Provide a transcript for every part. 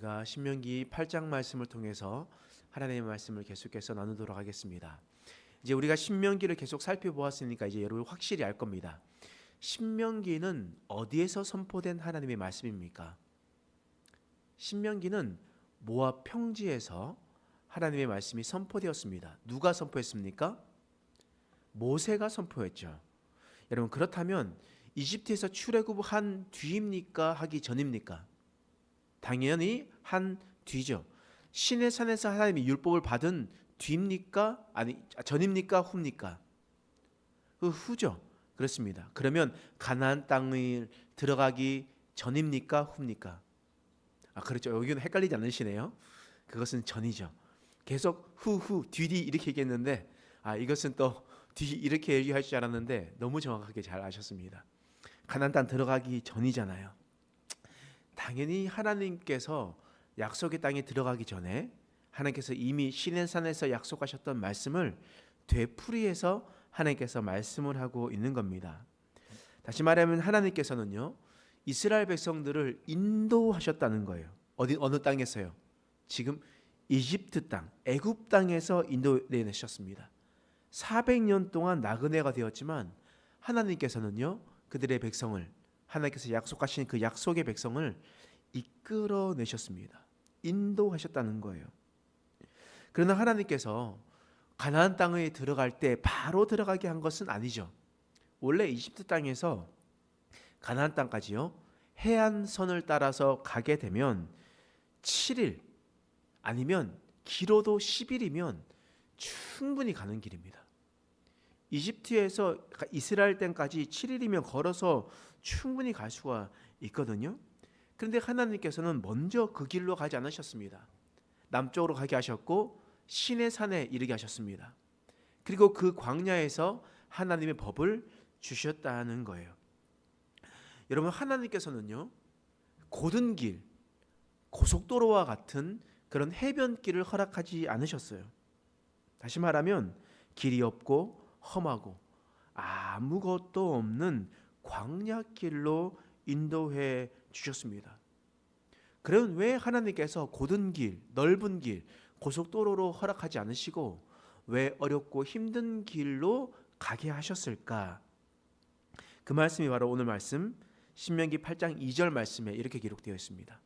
우리가 신명기 8장 말씀을 통해서 하나님의 말씀을 계속해서 나누도록 하겠습니다. 이제 우리가 신명기를 계속 살펴보았으니까 이제 여러분 확실히 알 겁니다. 신명기는 어디에서 선포된 하나님의 말씀입니까? 신명기는 모압 평지에서 하나님의 말씀이 선포되었습니다. 누가 선포했습니까? 모세가 선포했죠. 여러분, 그렇다면 이집트에서 출애굽한 뒤입니까? 하기 전입니까? 당연히 한 뒤죠. 시내 산에서 하나님이 율법을 받은 뒤입니까? 아니, 전입니까? 후입니까? 그 후죠. 그렇습니다. 그러면 가나안 땅을 들어가기 전입니까? 후입니까? 그렇죠. 여기는 헷갈리지 않으시네요. 그것은 전이죠. 계속 후, 뒤 이렇게 얘기했는데 이것은 또 뒤 이렇게 얘기할 줄 알았는데 너무 정확하게 잘 아셨습니다. 가나안 땅 들어가기 전이잖아요. 당연히 하나님께서 약속의 땅에 들어가기 전에 하나님께서 이미 시내산에서 약속하셨던 말씀을 되풀이해서 하나님께서 말씀을 하고 있는 겁니다. 다시 말하면 하나님께서는요, 이스라엘 백성들을 인도하셨다는 거예요. 어느 땅에서요? 지금 이집트 땅, 애굽 땅에서 인도해내셨습니다. 400년 동안 나그네가 되었지만 하나님께서는요, 그들의 백성을, 하나님께서 약속하신 그 약속의 백성을 이끌어내셨습니다. 인도하셨다는 거예요. 그러나 하나님께서 가나안 땅에 들어갈 때 바로 들어가게 한 것은 아니죠. 원래 이집트 땅에서 가나안 땅까지요, 해안선을 따라서 가게 되면 7일 아니면 길어도 10일이면 충분히 가는 길입니다. 이집트에서 이스라엘 땅까지 7일이면 걸어서 충분히 갈 수가 있거든요. 그런데 하나님께서는 먼저 그 길로 가지 않으셨습니다. 남쪽으로 가게 하셨고 시내산에 이르게 하셨습니다. 그리고 그 광야에서 하나님의 법을 주셨다는 거예요. 여러분, 하나님께서는요, 곧은 길, 고속도로와 같은 그런 해변길을 허락하지 않으셨어요. 다시 말하면 길이 없고 험하고 아무것도 없는 광야길로 인도해 주셨습니다. 그럼 왜 하나님께서 곧은 길, 넓은 길, 고속도로로 허락하지 않으시고 왜 어렵고 힘든 길로 가게 하셨을까? 그 말씀이 바로 오늘 말씀 신명기 8장 2절 말씀에 이렇게 기록되어 있습니다.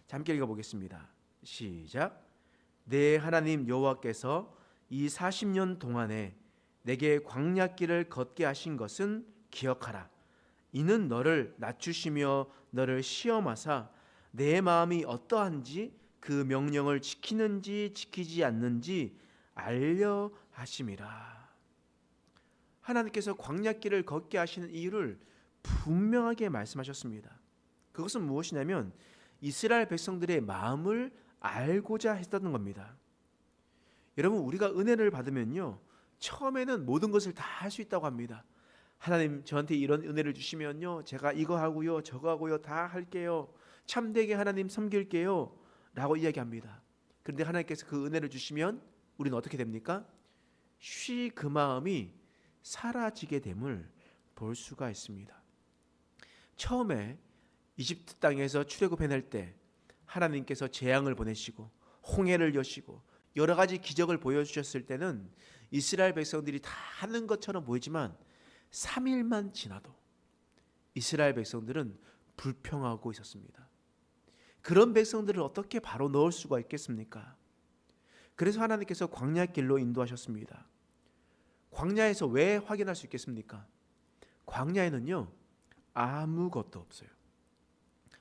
함께 읽어보겠습니다. 시작. 내 하나님 여호와께서 이 40년 동안에 내게 광야길을 걷게 하신 것은 기억하라. 이는 너를 낮추시며 너를 시험하사 내 마음이 어떠한지 그 명령을 지키는지 지키지 않는지 알려 하심이라. 하나님께서 광야길을 걷게 하시는 이유를 분명하게 말씀하셨습니다. 그것은 무엇이냐면 이스라엘 백성들의 마음을 알고자 했다는 겁니다. 여러분, 우리가 은혜를 받으면요, 처음에는 모든 것을 다 할 수 있다고 합니다. 하나님 저한테 이런 은혜를 주시면요, 제가 이거 하고요 저거 하고요 다 할게요. 참되게 하나님 섬길게요 라고 이야기합니다. 그런데 하나님께서 그 은혜를 주시면 우리는 어떻게 됩니까? 쉬 그 마음이 사라지게 됨을 볼 수가 있습니다. 처음에 이집트 땅에서 출애굽해낼 때 하나님께서 재앙을 보내시고 홍해를 여시고 여러 가지 기적을 보여주셨을 때는 이스라엘 백성들이 다 하는 것처럼 보이지만 3일만 지나도 이스라엘 백성들은 불평하고 있었습니다. 그런 백성들을 어떻게 바로 넣을 수가 있겠습니까? 그래서 하나님께서 광야길로 인도하셨습니다. 광야에서 왜 확인할 수 있겠습니까? 광야에는요, 아무것도 없어요.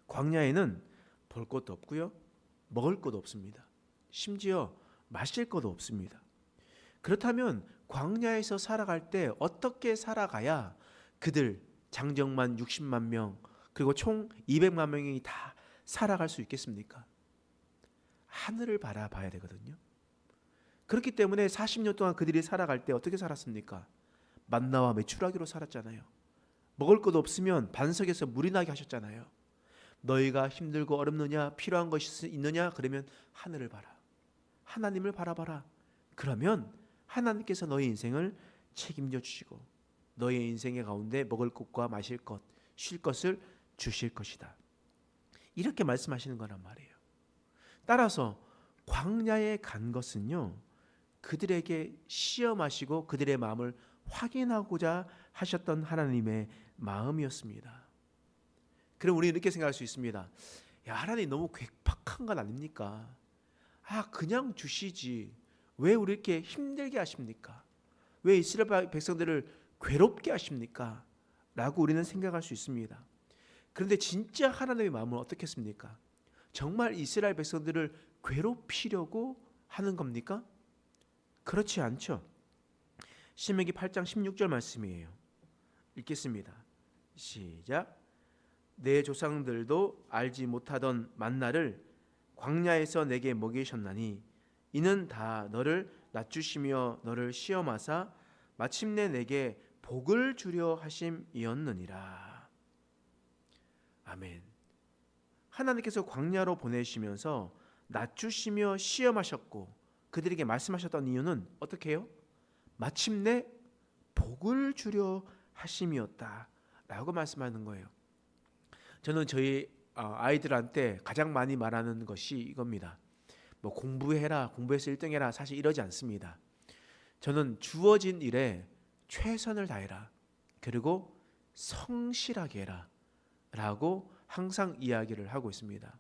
광야에는 볼 것도 없고요, 먹을 것도 없습니다. 심지어 마실 것도 없습니다. 그렇다면 광야에서 살아갈 때 어떻게 살아가야 그들 장정만 60만 명 그리고 총 200만 명이 다 살아갈 수 있겠습니까? 하늘을 바라봐야 되거든요. 그렇기 때문에 40년 동안 그들이 살아갈 때 어떻게 살았습니까? 만나와 메추라기로 살았잖아요. 먹을 것 없으면 반석에서 물이 나게 하셨잖아요. 너희가 힘들고 어렵느냐, 필요한 것이 있느냐, 그러면 하늘을 봐라, 하나님을 바라봐라. 그러면 하나님께서 너희 인생을 책임져 주시고 너희 인생의 가운데 먹을 것과 마실 것, 쉴 것을 주실 것이다. 이렇게 말씀하시는 거란 말이에요. 따라서 광야에 간 것은요, 그들에게 시험하시고 그들의 마음을 확인하고자 하셨던 하나님의 마음이었습니다. 그럼 우리는 이렇게 생각할 수 있습니다. 야, 하나님 너무 괴팍한 건 아닙니까? 그냥 주시지. 왜 우리 이렇게 힘들게 하십니까? 왜 이스라엘 백성들을 괴롭게 하십니까? 라고 우리는 생각할 수 있습니다. 그런데 진짜 하나님의 마음은 어떻겠습니까? 정말 이스라엘 백성들을 괴롭히려고 하는 겁니까? 그렇지 않죠. 신명기 8장 16절 말씀이에요. 읽겠습니다. 시작. 내 조상들도 알지 못하던 만나를 광야에서 내게 먹이셨나니 이는 다 너를 낮추시며 너를 시험하사 마침내 내게 복을 주려 하심이었느니라. 아멘. 하나님께서 광야로 보내시면서 낮추시며 시험하셨고 그들에게 말씀하셨던 이유는 어떻게 해요? 마침내 복을 주려 하심이었다라고 말씀하는 거예요. 저는 저희 아이들한테 가장 많이 말하는 것이 이겁니다. 뭐 공부해라, 공부해서 1등해라, 사실 이러지 않습니다. 저는 주어진 일에 최선을 다해라, 그리고 성실하게 해라 라고 항상 이야기를 하고 있습니다.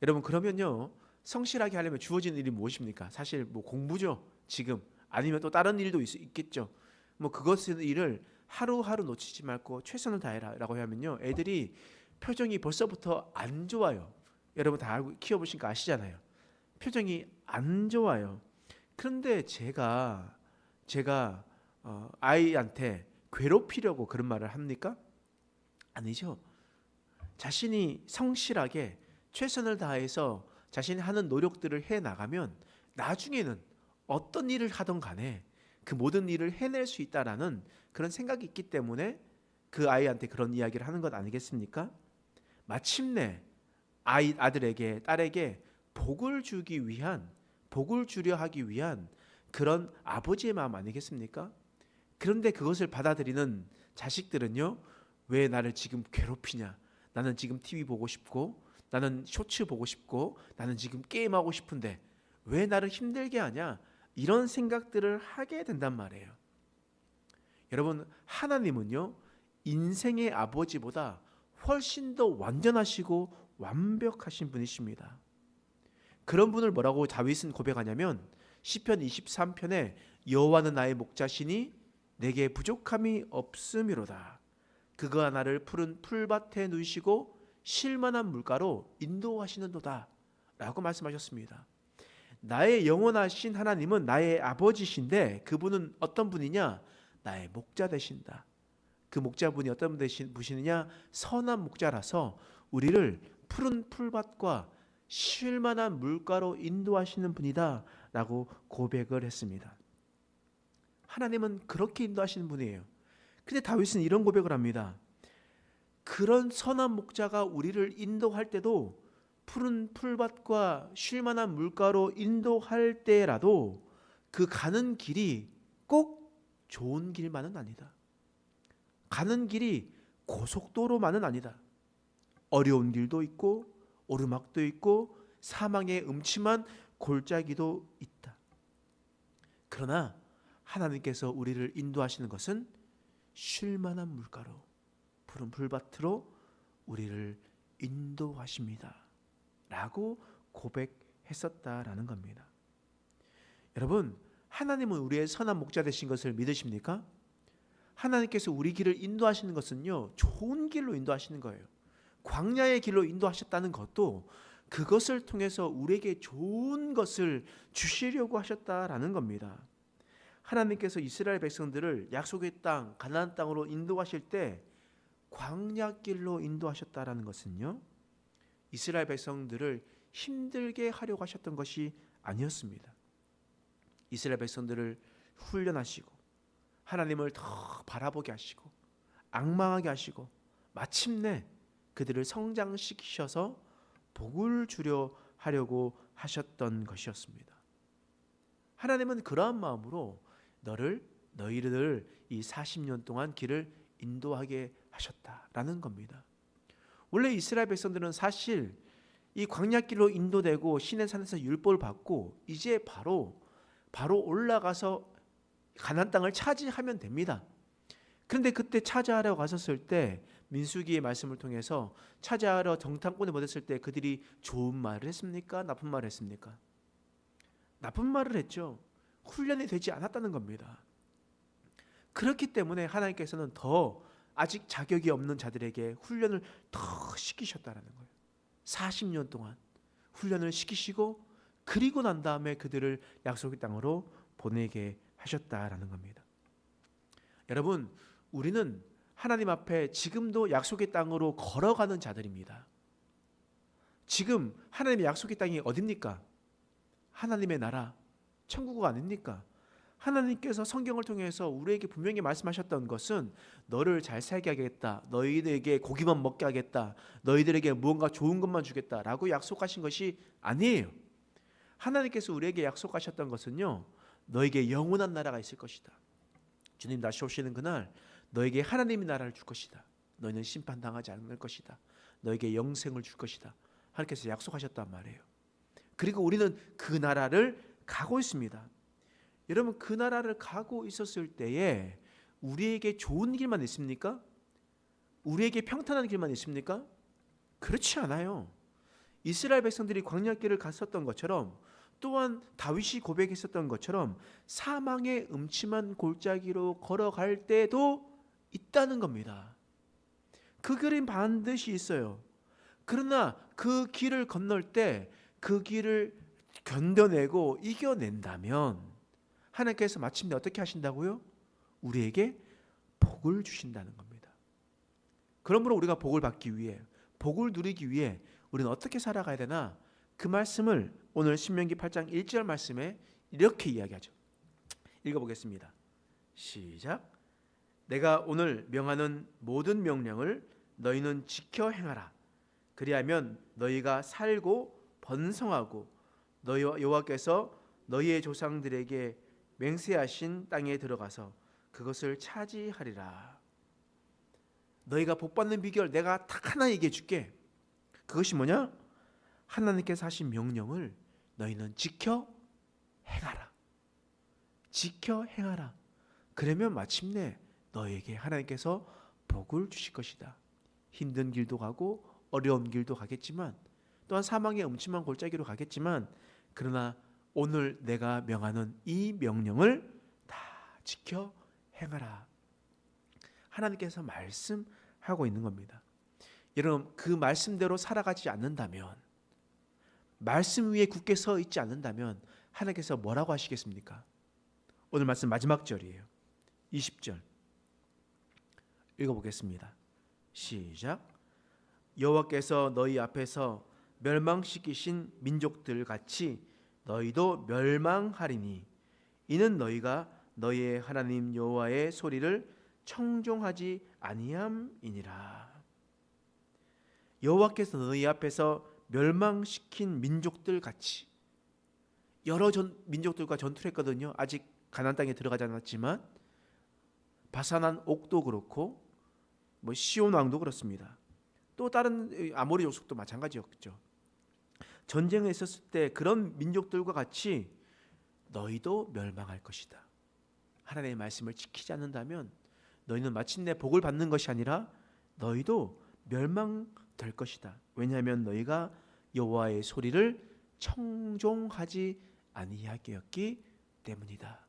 여러분, 그러면요, 성실하게 하려면 주어진 일이 무엇입니까? 사실 뭐 공부죠, 지금. 아니면 또 다른 일도 있겠죠. 뭐 그것을 일을 하루하루 놓치지 말고 최선을 다해라 라고 하면요, 애들이 표정이 벌써부터 안 좋아요. 여러분 다 알고 키워보시니까 아시잖아요. 표정이 안 좋아요. 그런데 제가 아이한테 괴롭히려고 그런 말을 합니까? 아니죠. 자신이 성실하게 최선을 다해서 자신이 하는 노력들을 해나가면 나중에는 어떤 일을 하던 간에 그 모든 일을 해낼 수 있다라는 그런 생각이 있기 때문에 그 아이한테 그런 이야기를 하는 것 아니겠습니까? 마침내 아들에게, 딸에게 복을 주기 위한, 복을 주려 하기 위한 그런 아버지의 마음 아니겠습니까? 그런데 그것을 받아들이는 자식들은요, 왜 나를 지금 괴롭히냐? 나는 지금 TV 보고 싶고, 나는 쇼츠 보고 싶고, 나는 지금 게임하고 싶은데 왜 나를 힘들게 하냐? 이런 생각들을 하게 된단 말이에요. 여러분, 하나님은요, 인생의 아버지보다 훨씬 더 완전하시고 완벽하신 분이십니다. 그런 분을 뭐라고 다윗은 고백하냐면 시편 23편에 여호와는 나의 목자시니 내게 부족함이 없음이로다. 그가 나를 푸른 풀밭에 누이시고 쉴만한 물가로 인도하시는도다 라고 말씀하셨습니다. 나의 영원하신 하나님은 나의 아버지신데 그분은 어떤 분이냐? 나의 목자 되신다. 그 목자분이 어떤 분이시느냐? 선한 목자라서 우리를 푸른 풀밭과 쉴만한 물가로 인도하시는 분이다 라고 고백을 했습니다. 하나님은 그렇게 인도하시는 분이에요. 근데 다윗은 이런 고백을 합니다. 그런 선한 목자가 우리를 인도할 때도, 푸른 풀밭과 쉴만한 물가로 인도할 때라도 그 가는 길이 꼭 좋은 길만은 아니다. 가는 길이 고속도로만은 아니다. 어려운 길도 있고 오르막도 있고 사망의 음침한 골짜기도 있다. 그러나 하나님께서 우리를 인도하시는 것은 쉴만한 물가로, 푸른 풀밭으로 우리를 인도하십니다 라고 고백했었다라는 겁니다. 여러분, 하나님은 우리의 선한 목자 되신 것을 믿으십니까? 하나님께서 우리 길을 인도하시는 것은요, 좋은 길로 인도하시는 거예요. 광야의 길로 인도하셨다는 것도 그것을 통해서 우리에게 좋은 것을 주시려고 하셨다라는 겁니다. 하나님께서 이스라엘 백성들을 약속의 땅, 가나안 땅으로 인도하실 때 광야길로 인도하셨다라는 것은요, 이스라엘 백성들을 힘들게 하려고 하셨던 것이 아니었습니다. 이스라엘 백성들을 훈련하시고 하나님을 더 바라보게 하시고 앙망하게 하시고 마침내 그들을 성장시키셔서 복을 주려 하려고 하셨던 것이었습니다. 하나님은 그러한 마음으로 너희를 이 40년 동안 길을 인도하게 하셨다라는 겁니다. 원래 이스라엘 백성들은 사실 이 광야길로 인도되고 시내산에서 율법을 받고 이제 바로 올라가서 가나안 땅을 차지하면 됩니다. 그런데 그때 차지하러 갔었을 때 민수기의 말씀을 통해서 차지하러 정탐꾼을 보냈을 때 그들이 좋은 말을 했습니까? 나쁜 말을 했습니까? 나쁜 말을 했죠. 훈련이 되지 않았다는 겁니다. 그렇기 때문에 하나님께서는 더 아직 자격이 없는 자들에게 훈련을 더 시키셨다는 거예요. 40년 동안 훈련을 시키시고 그리고 난 다음에 그들을 약속의 땅으로 보내게 하셨다라는 겁니다. 여러분, 우리는 하나님 앞에 지금도 약속의 땅으로 걸어가는 자들입니다. 지금 하나님의 약속의 땅이 어딥니까? 하나님의 나라, 천국 아닙니까? 하나님께서 성경을 통해서 우리에게 분명히 말씀하셨던 것은 너를 잘 살게 하겠다, 너희들에게 고기만 먹게 하겠다, 너희들에게 무언가 좋은 것만 주겠다라고 약속하신 것이 아니에요. 하나님께서 우리에게 약속하셨던 것은요, 너에게 영원한 나라가 있을 것이다. 주님 다시 오시는 그날 너에게 하나님의 나라를 줄 것이다. 너희는 심판당하지 않을 것이다. 너에게 영생을 줄 것이다. 하나님께서 약속하셨단 말이에요. 그리고 우리는 그 나라를 가고 있습니다. 여러분, 그 나라를 가고 있었을 때에 우리에게 좋은 길만 있습니까? 우리에게 평탄한 길만 있습니까? 그렇지 않아요. 이스라엘 백성들이 광야길을 갔었던 것처럼, 또한 다윗이 고백했었던 것처럼 사망의 음침한 골짜기로 걸어갈 때도 있다는 겁니다. 그 길은 반드시 있어요. 그러나 그 길을 건널 때 그 길을 견뎌내고 이겨낸다면 하나님께서 마침내 어떻게 하신다고요? 우리에게 복을 주신다는 겁니다. 그러므로 우리가 복을 받기 위해, 복을 누리기 위해 우리는 어떻게 살아가야 되나? 그 말씀을 오늘 신명기 8장 1절 말씀에 이렇게 이야기하죠. 읽어보겠습니다. 시작. 내가 오늘 명하는 모든 명령을 너희는 지켜 행하라. 그리하면 너희가 살고 번성하고 너희 여호와께서 너희의 조상들에게 맹세하신 땅에 들어가서 그것을 차지하리라. 너희가 복받는 비결 내가 딱 하나 얘기해 줄게. 그것이 뭐냐? 하나님께서 하신 명령을 너희는 지켜 행하라. 지켜 행하라. 그러면 마침내 너에게 하나님께서 복을 주실 것이다. 힘든 길도 가고 어려운 길도 가겠지만, 또한 사망의 음침한 골짜기로 가겠지만, 그러나 오늘 내가 명하는 이 명령을 다 지켜 행하라. 하나님께서 말씀하고 있는 겁니다. 여러분, 그 말씀대로 살아가지 않는다면, 말씀 위에 굳게 서 있지 않는다면 하나님께서 뭐라고 하시겠습니까? 오늘 말씀 마지막 절이에요. 20절 읽어보겠습니다. 시작. 여호와께서 너희 앞에서 멸망시키신 민족들 같이 너희도 멸망하리니 이는 너희가 너희의 하나님 여호와의 소리를 청종하지 아니함이니라. 여호와께서 너희 앞에서 멸망시킨 민족들 같이, 여러 민족들과 전투를 했거든요. 아직 가나안 땅에 들어가지 않았지만 바산한 옥도 그렇고 시온 왕도 그렇습니다. 또 다른 아모리 족속도 마찬가지였죠. 전쟁에 있었을 때 그런 민족들과 같이 너희도 멸망할 것이다. 하나님의 말씀을 지키지 않는다면 너희는 마침내 복을 받는 것이 아니라 너희도 멸망될 것이다. 왜냐하면 너희가 여호와의 소리를 청종하지 아니하였기 때문이다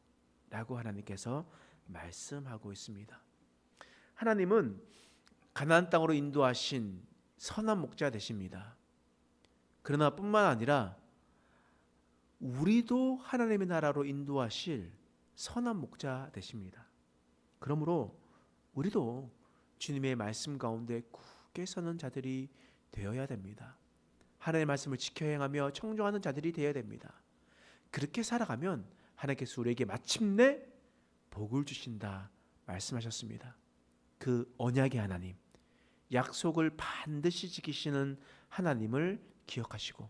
라고 하나님께서 말씀하고 있습니다. 하나님은 가나안 땅으로 인도하신 선한 목자 되십니다. 그러나 뿐만 아니라 우리도 하나님의 나라로 인도하실 선한 목자 되십니다. 그러므로 우리도 주님의 말씀 가운데 굳게 서는 자들이 되어야 됩니다. 하나님의 말씀을 지켜 행하며 청종하는 자들이 되어야 됩니다. 그렇게 살아가면 하나님께서 우리에게 마침내 복을 주신다 말씀하셨습니다. 그 언약의 하나님, 약속을 반드시 지키시는 하나님을 기억하시고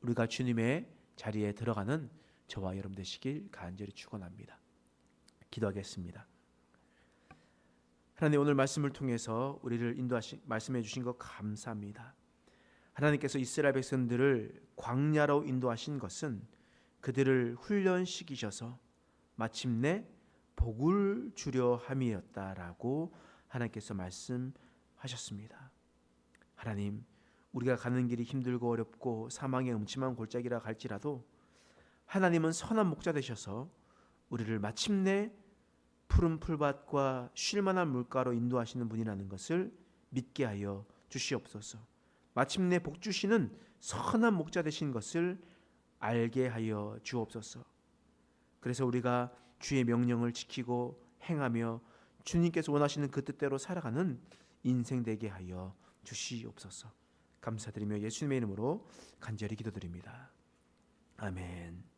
우리가 주님의 자리에 들어가는 저와 여러분 되시길 간절히 축원합니다. 기도하겠습니다. 하나님, 오늘 말씀을 통해서 우리를 인도하시 말씀해 주신 것 감사합니다. 하나님께서 이스라엘 백성들을 광야로 인도하신 것은 그들을 훈련시키셔서 마침내 복을 주려 함이었다라고 하나님께서 말씀하셨습니다. 하나님, 우리가 가는 길이 힘들고 어렵고 사망의 음침한 골짜기라 갈지라도 하나님은 선한 목자 되셔서 우리를 마침내 푸른 풀밭과 쉴만한 물가로 인도하시는 분이라는 것을 믿게 하여 주시옵소서. 마침내 복 주시는 선한 목자 되신 것을 알게 하여 주옵소서. 그래서 우리가 주의 명령을 지키고 행하며 주님께서 원하시는 그 뜻대로 살아가는 인생 되게 하여 주시옵소서. 감사드리며 예수님의 이름으로 간절히 기도드립니다. 아멘.